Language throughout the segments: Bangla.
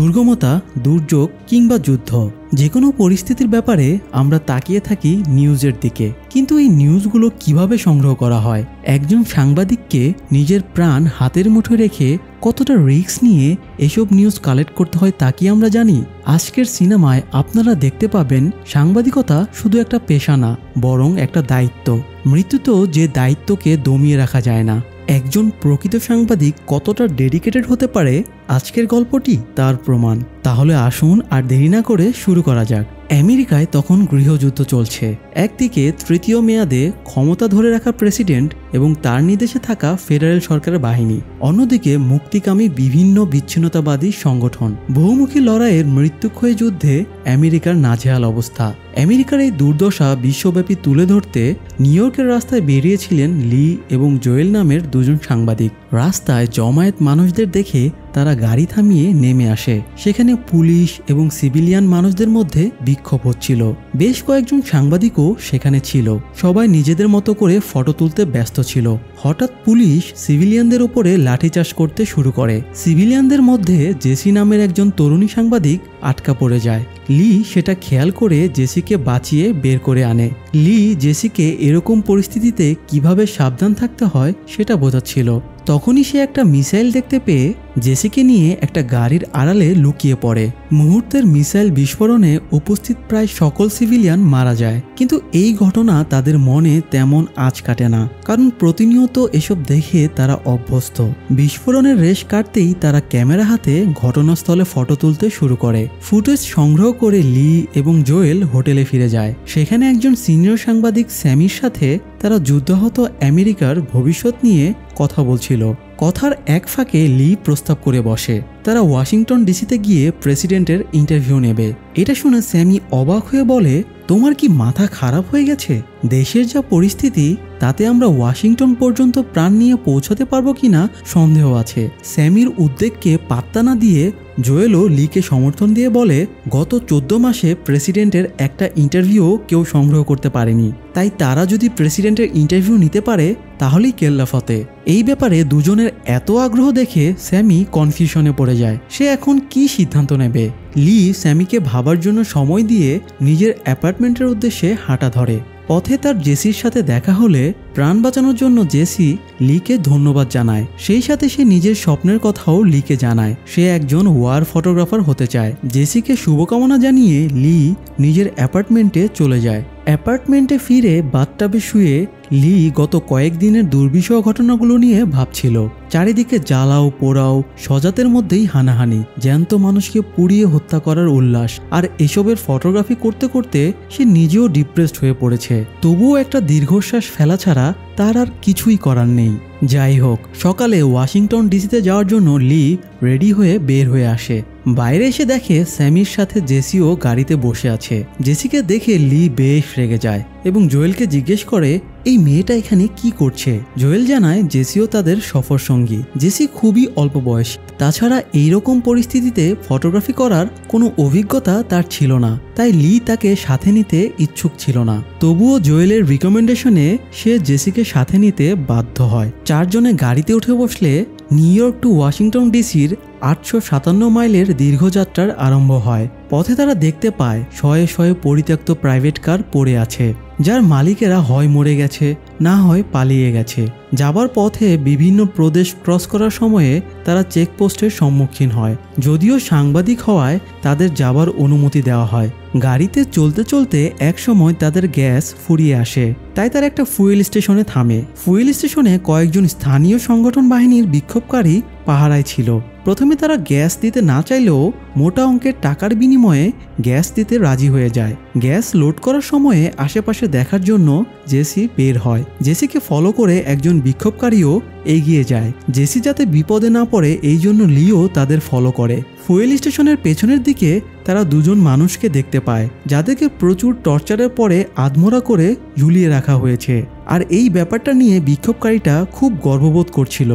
দুর্গমতা, দুর্যোগ কিংবা যুদ্ধ, যে কোনো পরিস্থিতির ব্যাপারে আমরা তাকিয়ে থাকি নিউজের দিকে। কিন্তু এই নিউজগুলো কিভাবে সংগ্রহ করা হয়? একজন সাংবাদিককে নিজের প্রাণ হাতের মুঠোয় রেখে কতটা রিস্ক নিয়ে এসব নিউজ কালেক্ট করতে হয় তা কি আমরা জানি? আজকের সিনেমায় আপনারা দেখতে পাবেন সাংবাদিকতা শুধু একটা পেশা না, বরং একটা দায়িত্ব। মৃত্যুতেও যে দায়িত্বকে দমিয়ে রাখা যায় না। একজন প্রকৃত সাংবাদিক কতটা ডেডিকেটেড হতে পারে, আজকের গল্পটি তার প্রমাণ। তাহলে আসুন আর দেরি না করে শুরু করা যাক। আমেরিকায় তখন গৃহযুদ্ধ চলছে। একদিকে তৃতীয় মেয়াদে ক্ষমতা ধরে রাখা প্রেসিডেন্ট এবং তার নির্দেশে থাকা ফেডারেল সরকারের বাহিনী, অন্যদিকে মুক্তিকামী বিভিন্ন বিচ্ছিন্নতাবাদী সংগঠন। বহুমুখী লড়াইয়ের মৃত্যুক্ষয়ী যুদ্ধে আমেরিকার নাজেহাল অবস্থা। আমেরিকার এই দুর্দশা বিশ্বব্যাপী তুলে ধরতে নিউ ইয়র্কের রাস্তায় বেরিয়েছিলেন লি এবং জোয়েল নামের দুজন সাংবাদিক। রাস্তায় জমায়েত মানুষদের দেখে তারা গাড়ি থামিয়ে নেমে আসে। সেখানে পুলিশ এবং সিভিলিয়ান মানুষদের মধ্যে বিক্ষোভ হচ্ছিল। বেশ কয়েকজন সাংবাদিকও সেখানে ছিল। সবাই নিজেদের মতো করে ফটো তুলতে ব্যস্ত ছিল। হঠাৎ পুলিশ সিভিলিয়ানদের উপরে লাঠিচার্জ করতে শুরু করে। সিভিলিয়ানদের মধ্যে জেসি নামের একজন তরুণী সাংবাদিক আটকা পড়ে যায়। লি সেটা খেয়াল করে জেসিকে বাঁচিয়ে বের করে আনে। লি জেসিকে এরকম পরিস্থিতিতে কিভাবে সাবধান থাকতে হয় সেটা বোঝাচ্ছিল। তখনই সে একটা মিসাইল দেখতে পেয়ে জেসিকে নিয়ে একটা গাড়ির আড়ালে লুকিয়ে পড়ে। মুহূর্তের মিসাইল বিস্ফোরণে উপস্থিত প্রায় সকল সিভিলিয়ান মারা যায়। কিন্তু এই ঘটনা তাদের মনে তেমন আঁচ কাটে না, কারণ প্রতিনিয়ত এসব দেখে তারা অভ্যস্ত। বিস্ফোরণের রেশ কাটতেই তারা ক্যামেরা হাতে ঘটনাস্থলে ফটো তুলতে শুরু করে। ফুটেজ সংগ্রহ করে লি এবং জোয়েল হোটেলে ফিরে যায়। সেখানে একজন সিনিয়র সাংবাদিক স্যামির সাথে তারা যুদ্ধাহত আমেরিকার ভবিষ্যৎ নিয়ে কথা বলছিল। কথার এক ফাঁকে লি প্রস্তাব করে বসে তারা ওয়াশিংটন ডিসিতে গিয়ে প্রেসিডেন্টের ইন্টারভিউ নেবে। এটা শুনে স্যামি অবাক হয়ে বলে, তোমার কি মাথা খারাপ হয়ে গেছে? দেশের যা পরিস্থিতি তাতে আমরা ওয়াশিংটন পর্যন্ত প্রাণ নিয়ে পৌঁছাতে পারবো কিনা সন্দেহ আছে। স্যামির উদ্বেগকে পাত্তা না দিয়ে জোয়েলও লিকে সমর্থন দিয়ে বলে, গত 14 মাসে প্রেসিডেন্টের একটা ইন্টারভিউও কেউ সংগ্রহ করতে পারেনি। তাই তারা যদি প্রেসিডেন্টের ইন্টারভিউ নিতে পারে তাহলেই কেল্লা ফতে। এই ব্যাপারে দুজনের এত আগ্রহ দেখে স্যামি কনফিউশনে পড়ে যায়। সে এখন কি সিদ্ধান্ত নেবে? লি স্যামিকে ভাবার জন্য সময় দিয়ে নিজের অ্যাপার্টমেন্টের উদ্দেশ্যে হাঁটা ধরে। পথে তার জেসির সাথে দেখা হলে প্রাণ বাঁচানোর জন্য জেসি লিকে ধন্যবাদ জানায়। সেই সাথে সে নিজের স্বপ্নের কথাও লিকে জানায়। সে একজন ওয়ার ফটোগ্রাফার হতে চায়। জেসিকে শুভকামনা জানিয়ে লি নিজের অ্যাপার্টমেন্টে চলে যায়। অ্যাপার্টমেন্টে ফিরে বাথটাবে শুয়ে লি গত কয়েকদিনের দুর্বিষহ ঘটনাগুলো নিয়ে ভাবছিল। চারিদিকে জ্বালাও পোড়াও, স্বজাতের মধ্যেই হানাহানি, জ্যান্ত মানুষকে পুড়িয়ে হত্যা করার উল্লাস। আর এসবের ফটোগ্রাফি করতে করতে সে নিজেও ডিপ্রেসড হয়ে পড়েছে। তবুও একটা দীর্ঘশ্বাস ফেলা ছাড়া তার আর কিছুই করার নেই। যাই হোক, সকালে ওয়াশিংটন ডিসিতে যাওয়ার জন্য লি রেডি হয়ে বের হয়ে আসে। বাইরে এসে দেখে স্যামির সাথে জেসিও গাড়িতে বসে আছে। জেসিকে দেখে লি বেশ রেগে যায় এবং জোয়েলকে জিজ্ঞেস করে, এই মেয়েটা এখানে কি করছে? জোয়েল জানায় জেসিও তাদের সফর সঙ্গী। জেসি খুবই অল্প বয়স, তাছাড়া এইরকম পরিস্থিতিতে ফটোগ্রাফি করার কোনো অভিজ্ঞতা তার ছিল না, তাই লি তাকে সাথে নিতে ইচ্ছুক ছিল না। তবুও জোয়েলের রিকমেন্ডেশনে সে জেসিকে সাথে নিতে বাধ্য হয়। চারজনে গাড়িতে উঠে বসলে নিউ ইয়র্ক টু ওয়াশিংটন ডিসির 857 মাইলের দীর্ঘযাত্রার আরম্ভ হয়। পথে তারা দেখতে পায় শয়ে শয়ে পরিত্যক্ত প্রাইভেট কার পড়ে আছে, যার মালিকেরা হয় মরে গেছে, না হয় পালিয়ে গেছে। যাবার পথে বিভিন্ন প্রদেশ ক্রস করার সময়ে তারা চেকপোস্টের সম্মুখীন হয়। যদিও সাংবাদিক হওয়ায় তাদের যাবার অনুমতি দেওয়া হয়। গাড়িতে চলতে চলতে এক সময় তাদের গ্যাস ফুরিয়ে আসে, তাই তারা একটা ফুয়েল স্টেশনে থামে। ফুয়েল স্টেশনে কয়েকজন স্থানীয় সংগঠন বাহিনীর বিক্ষোভকারী পাহারায় ছিল। প্রথমে তারা গ্যাস দিতে না চাইলেও মোটা অঙ্কের টাকার বিনিময়ে গ্যাস দিতে রাজি হয়ে যায়। গ্যাস লোড করার সময়ে আশেপাশে দেখার জন্য জেসি বের হয়। জেসিকে ফলো করে একজন বিক্ষোভকারীও এগিয়ে যায়। জেসি যাতে বিপদে না পড়ে এই জন্য লিও তাদের ফলো করে। ফুয়েল স্টেশনের পেছনের দিকে তারা দুজন মানুষকে দেখতে পায়, যাদেরকে প্রচুর টর্চারের পরে আধমরা করে ঝুলিয়ে রাখা হয়েছে। আর এই ব্যাপারটা নিয়ে বিক্ষোভকারীটা খুব গর্ববোধ করছিল।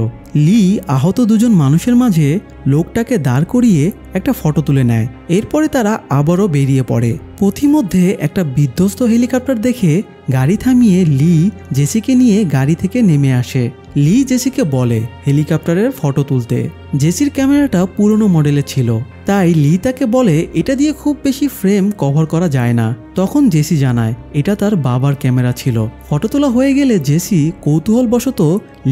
লি আহত দুজন মানুষের মাঝে লোকটাকে দাঁড় করিয়ে একটা ফটো তুলে নেয়। এরপরে তারা আবারও বেরিয়ে পড়ে। পথিমধ্যে একটা বিধ্বস্ত হেলিকপ্টার দেখে গাড়ি থামিয়ে লি জেসিকে নিয়ে গাড়ি থেকে নেমে আসে। লি জেসিকে বলে হেলিকপ্টারের ফটো তুলতে। জেসির ক্যামেরাটা পুরনো মডেলের ছিল, তাই লি তাকে বলে এটা দিয়ে খুব বেশি ফ্রেম কভার করা যায় না। তখন জেসি জানায় এটা তার বাবার ক্যামেরা ছিল। ফটো তোলা হয়ে গেলে জেসি কৌতূহলবশত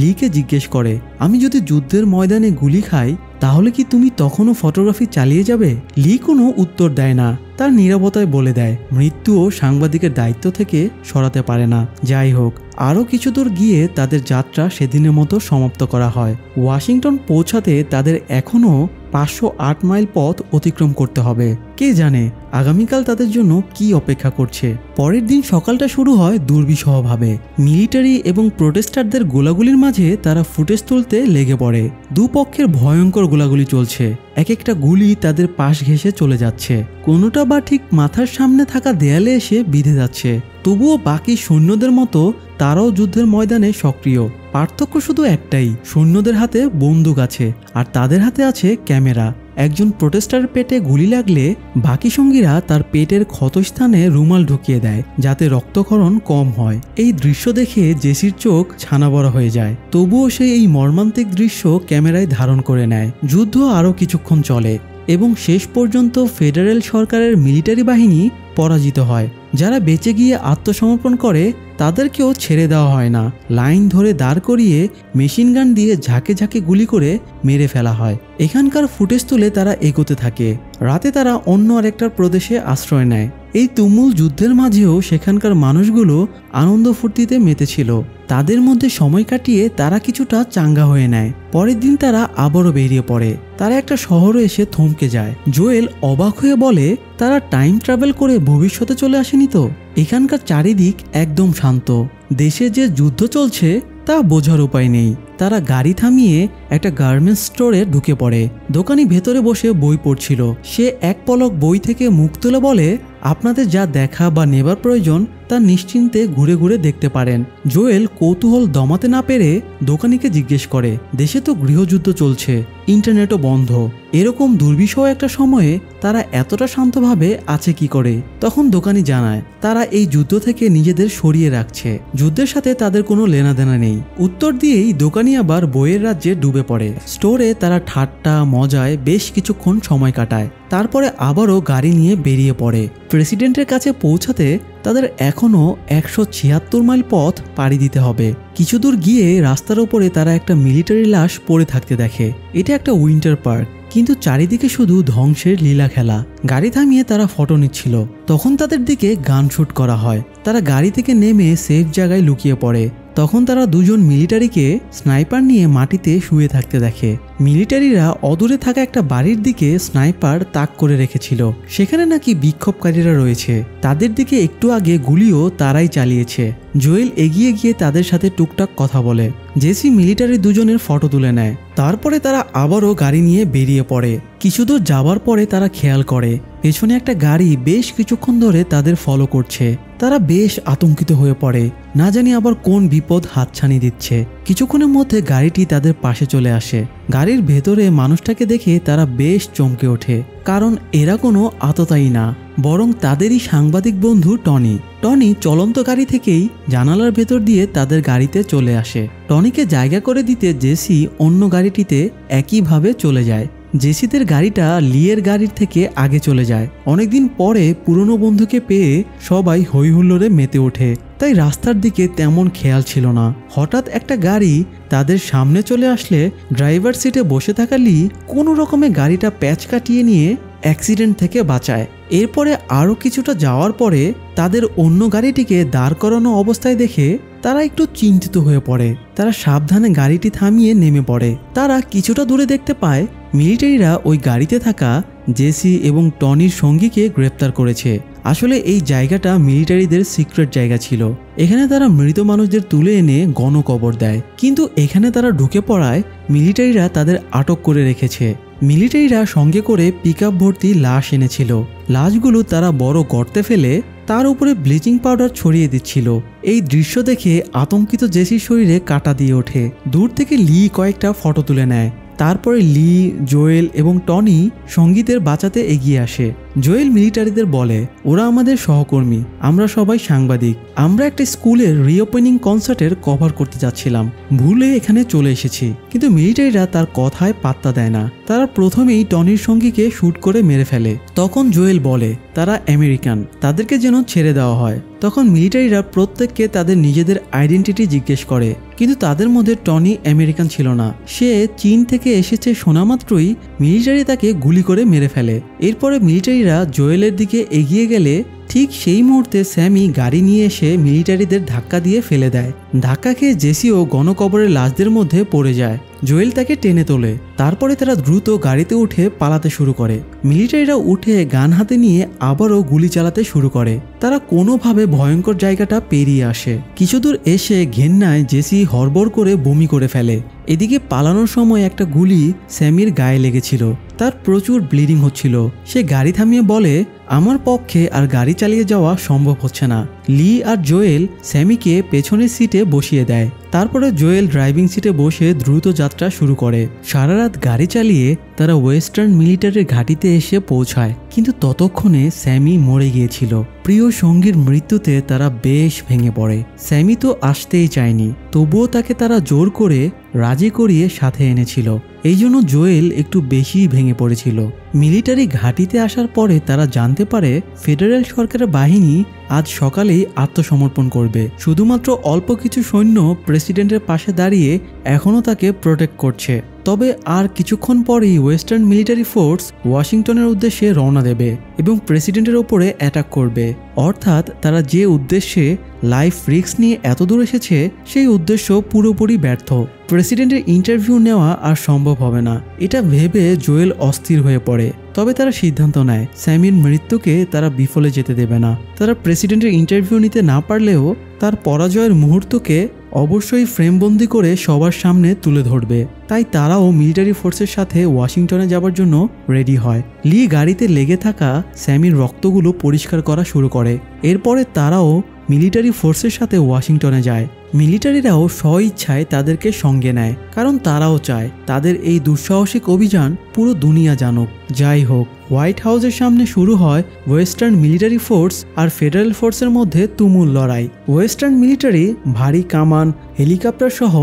লিকে জিজ্ঞেস করে, আমি যদি যুদ্ধের ময়দানে গুলি খাই তাহলে কি তুমি তখনও ফটোগ্রাফি চালিয়ে যাবে? লি কোনো উত্তর দেয় না, তার নীরবতায় বলে দেয় মৃত্যুও সাংবাদিকের দায়িত্ব থেকে সরাতে পারে না। যাই হোক, আরও কিছু দূর গিয়ে তাদের যাত্রা সেদিনের মতো সমাপ্ত করা হয়। ওয়াশিংটন পৌঁছাতে তাদের এখনও 508 মাইল পথ অতিক্রম করতে হবে। কে জানে আগামীকাল তাদের জন্য কি অপেক্ষা করছে। পরের দিন সকালটা শুরু হয় দুর্বিষহভাবে। মিলিটারি এবং প্রোটেস্টারদের গোলাগুলির মাঝে তারা ফুটেজ তুলতে লেগে পড়ে। দুপক্ষের ভয়ঙ্কর গোলাগুলি চলছে, এক একটা গুলি তাদের পাশ ঘেঁষে চলে যাচ্ছে, কোনোটা বা ঠিক মাথার সামনে থাকা দেয়ালে এসে বিঁধে যাচ্ছে। তবুও বাকি সৈন্যদের মতো তারাও যুদ্ধের ময়দানে সক্রিয়। পার্থক্য শুধু একটাই, সৈন্যদের হাতে বন্দুক আছে আর তাদের হাতে আছে ক্যামেরা। একজন প্রোটেস্টারের পেটে গুলি লাগলে বাকি সঙ্গীরা তার পেটের ক্ষতস্থানে রুমাল ঢুকিয়ে দেয় যাতে রক্তক্ষরণ কম হয়। এই দৃশ্য দেখে জেসির চোখ ছানা বড় হয়ে যায়। তবুও সে এই মর্মান্তিক দৃশ্য ক্যামেরায় ধারণ করে নেয়। যুদ্ধ আরও কিছুক্ষণ চলে এবং শেষ পর্যন্ত ফেডারেল সরকারের মিলিটারি বাহিনী পরাজিত হয়। যারা বেঁচে গিয়ে আত্মসমর্পণ করে তাদেরকেও ছেড়ে দেওয়া হয় না, লাইন ধরে দাঁড় করিয়ে মেশিন গান দিয়ে ঝাঁকে ঝাঁকে গুলি করে মেরে ফেলা হয়। এখানকার ফুটেজ তুলে তারা এগোতে থাকে। রাতে তারা অন্য আরেকটার প্রদেশে আশ্রয় নেয়। এই তুমুল যুদ্ধের মাঝেও সেখানকার মানুষগুলো আনন্দ ফুর্তিতে মেতেছিল। তাদের মধ্যে সময় কাটিয়ে তারা কিছুটা চাঙ্গা হয়ে নেয়। পরের দিন তারা আবারও বেরিয়ে পড়ে। তারা একটা শহরে এসে থমকে যায়। জোয়েল অবাক হয়ে বলে, তারা টাইম ট্রাভেল করে ভবিষ্যতে চলে আসেনি তো? এখানকার চারিদিক একদম শান্ত। দেশে যে যুদ্ধ চলছে তা বোঝার উপায় নেই। তারা গাড়ি থামিয়ে একটা গার্মেন্টস স্টোরে ঢুকে পড়ে। দোকানি ভেতরে বসে বই পড়ছিল। সে এক পলক বই থেকে মুখ তুলে বলে, আপনাদের যা দেখা বা নেবার প্রয়োজন তা নিশ্চিন্তে ঘুরে ঘুরে দেখতে পারেন। জোয়েল কৌতূহল দমাতে না পেরে দোকানিকে জিজ্ঞেস করে, দেশে তো গৃহযুদ্ধ চলছে, ইন্টারনেটও বন্ধ, এরকম দুর্বিষহ একটা সময়ে তারা এতটা শান্তভাবে আছে কি করে? তখন দোকানি জানায় তারা এই যুদ্ধ থেকে নিজেদের সরিয়ে রাখছে, যুদ্ধের সাথে তাদের কোনো লেনাদেনা নেই। উত্তর দিয়েই দোকানি আবার বইয়ের রাজ্যে ডুবে পড়ে। স্টোরে তারা ঠাট্টা মজায় বেশ কিছুক্ষণ সময় কাটায়। তারপরে আবারও গাড়ি নিয়ে বেরিয়ে পড়ে। প্রেসিডেন্টের কাছে পৌঁছাতে তাদের এখনও 176 মাইল পথ পাড়ি দিতে হবে। কিছু দূর গিয়ে রাস্তার উপরে তারা একটা মিলিটারি লাশ পড়ে থাকতে দেখে। এটা একটা উইন্টার পার্ক, কিন্তু চারিদিকে শুধু ধ্বংসের লীলা খেলা। গাড়ি থামিয়ে তারা ফটো নিচ্ছিল, তখন তাদের দিকে গান শুট করা হয়। তারা গাড়ি থেকে নেমে সেফ জায়গায় লুকিয়ে পড়ে। তখন তারা দুজন মিলিটারিকে স্নাইপার নিয়ে মাটিতে শুয়ে থাকতে দেখে। মিলিটারিরা অদূরে থাকা একটা বাড়ির দিকে স্নাইপার তাক করে রেখেছিল। সেখানে নাকি বিক্ষোভকারীরা রয়েছে। তাদের দিকে একটু আগে গুলিও তারাই চালিয়েছে। জোয়েল এগিয়ে গিয়ে তাদের সাথে টুকটাক কথা বলে। জেসি মিলিটারি দুজনের ফটো তুলে নেয়। তারপরে তারা আবারও গাড়ি নিয়ে বেরিয়ে পড়ে। কিছু দূর যাবার পরে তারা খেয়াল করে পেছনে একটা গাড়ি বেশ কিছুক্ষণ ধরে তাদের ফলো করছে। তারা বেশ আতঙ্কিত হয়ে পড়ে, না জানি আবার কোন বিপদ হাতছানি দিচ্ছে। কিছুক্ষণের মধ্যে গাড়িটি তাদের পাশে চলে আসে। গাড়ির ভেতরে মানুষটাকে দেখে তারা বেশ চমকে ওঠে, কারণ এরা কোনো আততায়ী না, বরং তাদেরই সাংবাদিক বন্ধু টনি। টনি চলন্ত গাড়ি থেকেই জানালার ভেতর দিয়ে তাদের গাড়িতে চলে আসে। টনিকে জায়গা করে দিতে জেসি অন্য গাড়িটিতে একইভাবে চলে যায়। জেসিদের গাড়িটা লিয়ের গাড়ির থেকে আগে চলে যায়। অনেকদিন পরে পুরনো বন্ধুকে পেয়ে সবাই হই হুল্লোড়ে মেতে ওঠে, তাই রাস্তার দিকে তেমন খেয়াল ছিল না। হঠাৎ একটা গাড়ি তাদের সামনে চলে আসলে ড্রাইভার সিটে বসে থাকা লি কোনো রকমে গাড়িটা প্যাচ কাটিয়ে নিয়ে অ্যাক্সিডেন্ট থেকে বাঁচায়। এরপরে আরও কিছুটা যাওয়ার পরে তাদের অন্য গাড়িটিকে দাঁড় করানো অবস্থায় দেখে তারা একটু চিন্তিত হয়ে পড়ে। তারা সাবধানে গাড়িটি থামিয়ে নেমে পড়ে। তারা কিছুটা দূরে দেখতে পায় মিলিটারিরা ওই গাড়িতে থাকা জেসি এবং টনির সঙ্গীকে গ্রেপ্তার করেছে। আসলে এই জায়গাটা মিলিটারিদের সিক্রেট জায়গা ছিল। এখানে তারা মৃত মানুষদের তুলে এনে গণকবর দেয়, কিন্তু এখানে তারা ঢুকে পড়ায় মিলিটারিরা তাদের আটক করে রেখেছে। মিলিটারিরা সঙ্গে করে পিকআপ ভর্তি লাশ এনেছিল। লাশগুলো তারা বড় গর্তে ফেলে তার উপরে ব্লিচিং পাউডার ছড়িয়ে দিচ্ছিল। এই দৃশ্য দেখে আতঙ্কিত জেসির শরীরে কাঁটা দিয়ে ওঠে। দূর থেকে লি কয়েকটা ফটো তুলে নেয়। তারপরে লি, জোয়েল এবং টনি সঙ্গীতের বাঁচাতে এগিয়ে আসে। জোয়েল মিলিটারিদের বলে, ওরা আমাদের সহকর্মী, আমরা সবাই সাংবাদিক, আমরা একটা স্কুলের রিওপেনিং কনসার্টের কভার করতে যাচ্ছিলাম, ভুলে এখানে চলে এসেছি। কিন্তু মিলিটারিরা তার কথায় পাত্তা দেয় না, তারা প্রথমেই টনির সঙ্গীকে শুট করে মেরে ফেলে। তখন জোয়েল বলে তারা আমেরিকান, তাদেরকে যেন ছেড়ে দেওয়া হয়। তখন মিলিটারিরা প্রত্যেককে তাদের নিজেদের আইডেন্টিটি জিজ্ঞেস করে, কিন্তু তাদের মধ্যে টনি আমেরিকান ছিল না, সে চীন থেকে এসেছে শোনা মাত্রই মিলিটারি তাকে গুলি করে মেরে ফেলে। এরপরে মিলিটারিরা জোয়েলের দিকে এগিয়ে গেলে ঠিক সেই মুহূর্তে স্যামি গাড়ি নিয়ে এসে মিলিটারিদের ধাক্কা দিয়ে ফেলে দেয়। ধাক্কা খেয়ে জেসিও গণকবরের লাশদের মধ্যে পড়ে যায়। জোয়েল তাকে টেনে তোলে। তারপরে তারা দ্রুত গাড়িতে উঠে পালাতে শুরু করে। মিলিটারিরা উঠে গান হাতে নিয়ে আবারও গুলি চালাতে শুরু করে। তারা কোনোভাবে ভয়ঙ্কর জায়গাটা পেরিয়ে আসে। কিছু দূর এসে ঘেন্নায় জেসি হড়বড় করে বমি করে ফেলে। এদিকে পালানোর সময় একটা গুলি স্যামির গায়ে লেগেছিল, তার প্রচুর ব্লিডিং হচ্ছিল। সে গাড়ি থামিয়ে বলে, আমার পক্ষে আর গাড়ি চালিয়ে যাওয়া সম্ভব হচ্ছে না। লি আর জোয়েল স্যামিকে পেছনের সিটে বসিয়ে দেয়। তারপরে জোয়েল ড্রাইভিং সিটে বসে দ্রুত যাত্রা শুরু করে। সারা রাত গাড়ি চালিয়ে তারা ওয়েস্টার্ন মিলিটারির ঘাঁটিতে এসে পৌঁছায়, কিন্তু ততক্ষণে স্যামি মরে গিয়েছিল। প্রিয় সঙ্গীর মৃত্যুতে তারা বেশ ভেঙে পড়ে। স্যামি তো আসতেই চায়নি, তবুও তাকে তারা জোর করে রাজি করিয়ে সাথে এনেছিল। এই জন্য জোয়েল একটু বেশি ভেঙে পড়েছিল। মিলিটারি ঘাঁটিতে আসার পরে তারা জানতে পারে ফেডারেল সরকারের বাহিনী আজ সকালেই আত্মসমর্পণ করবে। শুধুমাত্র অল্প কিছু সৈন্য প্রেসিডেন্টের পাশে দাঁড়িয়ে এখনও তাকে প্রোটেক্ট করছে। তবে আর কিছুক্ষণ পরেই ওয়েস্টার্ন মিলিটারি ফোর্স ওয়াশিংটনের উদ্দেশ্যে রওনা দেবে এবং প্রেসিডেন্টের ওপরে অ্যাটাক করবে। অর্থাৎ তারা যে উদ্দেশ্যে লাইফ রিস্ক নিয়ে এত দূর এসেছে সেই উদ্দেশ্য পুরোপুরি ব্যর্থ। প্রেসিডেন্টের ইন্টারভিউ নেওয়া আর সম্ভব হবে না। এটা ভেবে জোয়েল অস্থির হয়ে পড়ে। তবে তারা সিদ্ধান্ত নেয় স্যামির মৃত্যুকে তারা বিফলে যেতে দেবে না। তারা প্রেসিডেন্টের ইন্টারভিউ নিতে না পারলেও তার পরাজয়ের মুহূর্তকে অবশ্যই ফ্রেমবন্দি করে সবার সামনে তুলে ধরবে। তাই তারাও মিলিটারি ফোর্সের সাথে ওয়াশিংটনে যাবার জন্য রেডি হয়। লি গাড়িতে লেগে থাকা স্যামির রক্তগুলো পরিষ্কার করা শুরু করে। এরপরে তারাও মিলিটারি ফোর্সের সাথে ওয়াশিংটনে যায়। মিলিটারিরাও স্বইচ্ছায় তাদেরকে সঙ্গে নেয়, কারণ তারাও চায় তাদের এই দুঃসাহসিক অভিযান পুরো দুনিয়া জানুক। যাই হোক, হোয়াইট হাউসের সামনে শুরু হয় ওয়েস্টার্ন মিলিটারি ফোর্স আর ফেডারেল ফোর্সের মধ্যে তুমুল লড়াই। ওয়েস্টার্ন মিলিটারি ভারী কামান, হেলিকপ্টার সহ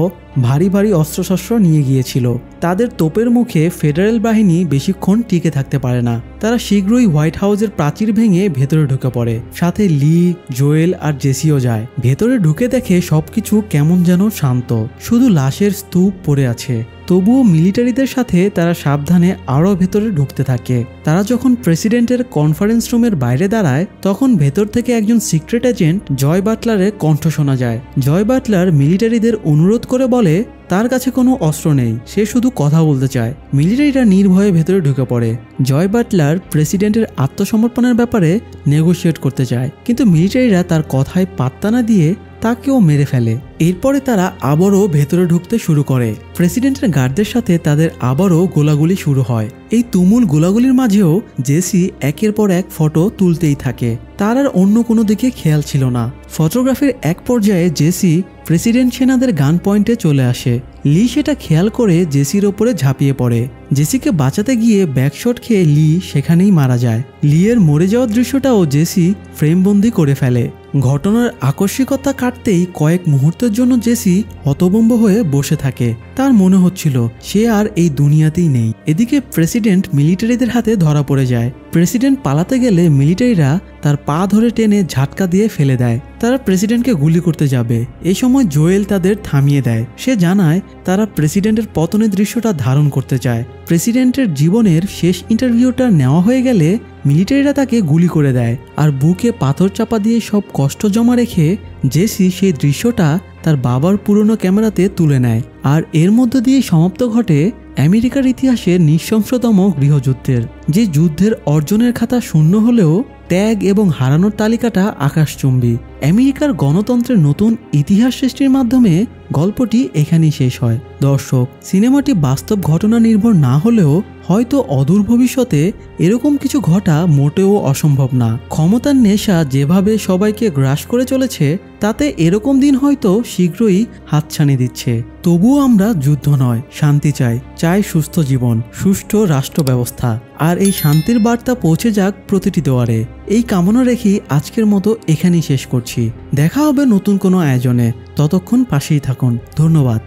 ভারী ভারী অস্ত্রশস্ত্র নিয়ে গিয়েছিল। তাদের তোপের মুখে ফেডারেল বাহিনী বেশিক্ষণ টিকে থাকতে পারে না। তারা শীঘ্রই হোয়াইট হাউসের প্রাচীর ভেঙে ভেতরে ঢুকে পড়ে। সাথে লি, জোয়েল আর জেসিও যায়। ভেতরে ঢুকে দেখে সবকিছু কেমন যেন শান্ত, শুধু লাশের স্তূপ পড়ে আছে। তবুও মিলিটারিদের সাথে তারা সাবধানে আরও ভেতরে ঢুকতে থাকে। তারা যখন প্রেসিডেন্টের কনফারেন্স রুমের বাইরে দাঁড়ায়, তখন ভেতর থেকে একজন সিক্রেট এজেন্ট জয় বাটলারের কণ্ঠ শোনা যায়। জয় বাটলার মিলিটারিদের অনুরোধ করে বলে তার কাছে কোনো অস্ত্র নেই, সে শুধু কথা বলতে চায়। মিলিটারিরা নির্ভয়ে ভেতরে ঢুকে পড়ে। জয় বাটলার প্রেসিডেন্টের আত্মসমর্পণের ব্যাপারে নেগোশিয়েট করতে চায়, কিন্তু মিলিটারিরা তার কথায় পাত্তা না দিয়ে তাকেও মেরে ফেলে। এরপরে তারা আবারও ভেতরে ঢুকতে শুরু করে। প্রেসিডেন্টের গার্ডদের সাথে তাদের আবারও গোলাগুলি শুরু হয়। এই তুমুল গোলাগুলির মাঝেও জেসি একের পর এক ফটো তুলতেই থাকে। তার আর অন্য কোনো দিকে খেয়াল ছিল না। ফটোগ্রাফির এক পর্যায়ে জেসি প্রেসিডেন্ট সেনাদের গান পয়েন্টে চলে আসে। লি সেটা খেয়াল করে জেসির ওপরে ঝাঁপিয়ে পড়ে। জেসিকে বাঁচাতে গিয়ে ব্যাকশট খেয়ে লি সেখানেই মারা যায়। লিয়ের মরে যাওয়ার দৃশ্যটাও জেসি ফ্রেমবন্দি করে ফেলে। ঘটনার আকস্মিকতা কাটতেই কয়েক মুহূর্তের জন্য জেসি হতভম্ব হয়ে বসে থাকে। তার মনে হচ্ছিল সে আর এই দুনিয়াতেই নেই। এদিকে প্রেসিডেন্ট মিলিটারিদের হাতে ধরা পড়ে যায়। প্রেসিডেন্ট পালাতে গেলে মিলিটারিরা তার পা ধরে টেনে ঝাটকা দিয়ে ফেলে দেয়। তারা প্রেসিডেন্টকে গুলি করতে যাবে। এই সময় জোয়েল তাদের থামিয়ে দেয়। সে জানায় তারা প্রেসিডেন্টের পতনের দৃশ্যটা ধারণ করতে চায়। প্রেসিডেন্টের জীবনের শেষ ইন্টারভিউটা নেওয়া হয়ে গেলে মিলিটারিরা তাকে গুলি করে দেয়। আর বুকে পাথর চাপা দিয়ে সব কষ্ট জমা রেখে জেসি সেই দৃশ্যটা তার বাবার পুরনো ক্যামেরাতে তুলে নেয়। আর এর মধ্য দিয়ে সমাপ্ত ঘটে আমেরিকার ইতিহাসে নৃশংসতম গৃহযুদ্ধের। যে যুদ্ধের অর্জনের খাতা শূন্য হলেও ত্যাগ এবং হারানোর তালিকাটা আকাশচুম্বী। আমেরিকার গণতন্ত্রের নতুন ইতিহাস সৃষ্টির মাধ্যমে গল্পটি এখানেই শেষ হয়। দর্শক, সিনেমাটি বাস্তব ঘটনা নির্ভর না হলেও হয়তো অদূর ভবিষ্যতে এরকম কিছু ঘটা মোটেও অসম্ভব না। ক্ষমতার নেশা যেভাবে সবাইকে গ্রাস করে চলেছে, তাতে এরকম দিন হয়তো শীঘ্রই হাতছানি দিচ্ছে। তবুও আমরা যুদ্ধ নয়, শান্তি চাই সুস্থ জীবন, সুষ্ঠু রাষ্ট্র ব্যবস্থা, আর এই শান্তির বার্তা পৌঁছে যাক প্রতিটি দুয়ারে। এই কামনা রেখেই আজকের মতো এখানেই শেষ করছি। দেখা হবে নতুন কোনো আয়োজনে, ততক্ষণ পাশেই থাকুন। ধন্যবাদ।